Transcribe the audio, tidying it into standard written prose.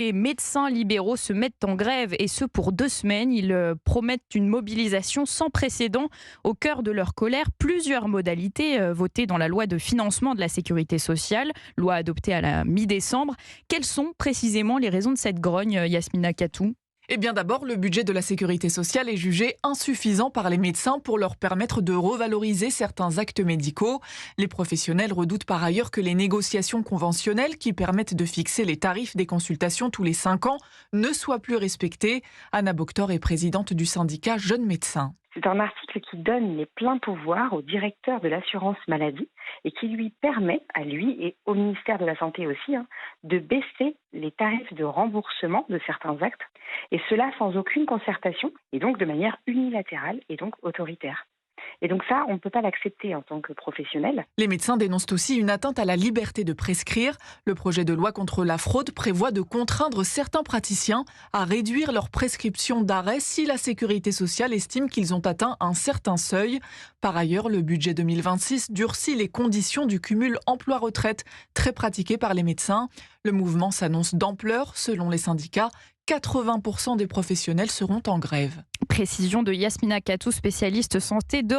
Les médecins libéraux se mettent en grève et ce pour 2 semaines. Ils promettent une mobilisation sans précédent. Au cœur de leur colère, plusieurs modalités votées dans la loi de financement de la sécurité sociale, loi adoptée à la mi-décembre. Quelles sont précisément les raisons de cette grogne, Yasmina Katou? Eh bien d'abord, le budget de la sécurité sociale est jugé insuffisant par les médecins pour leur permettre de revaloriser certains actes médicaux. Les professionnels redoutent par ailleurs que les négociations conventionnelles qui permettent de fixer les tarifs des consultations tous les 5 ans ne soient plus respectées. Anna Boctor est présidente du syndicat Jeunes Médecins. C'est un article qui donne les pleins pouvoirs au directeur de l'assurance maladie et qui lui permet, à lui et au ministère de la Santé aussi, de baisser les tarifs de remboursement de certains actes, et cela sans aucune concertation, et donc de manière unilatérale et donc autoritaire. Et donc ça, on ne peut pas l'accepter en tant que professionnel. Les médecins dénoncent aussi une atteinte à la liberté de prescrire. Le projet de loi contre la fraude prévoit de contraindre certains praticiens à réduire leur prescription d'arrêt si la sécurité sociale estime qu'ils ont atteint un certain seuil. Par ailleurs, le budget 2026 durcit les conditions du cumul emploi-retraite, très pratiqué par les médecins. Le mouvement s'annonce d'ampleur. Selon les syndicats, 80% des professionnels seront en grève. Précision de Yasmina Katou, spécialiste santé de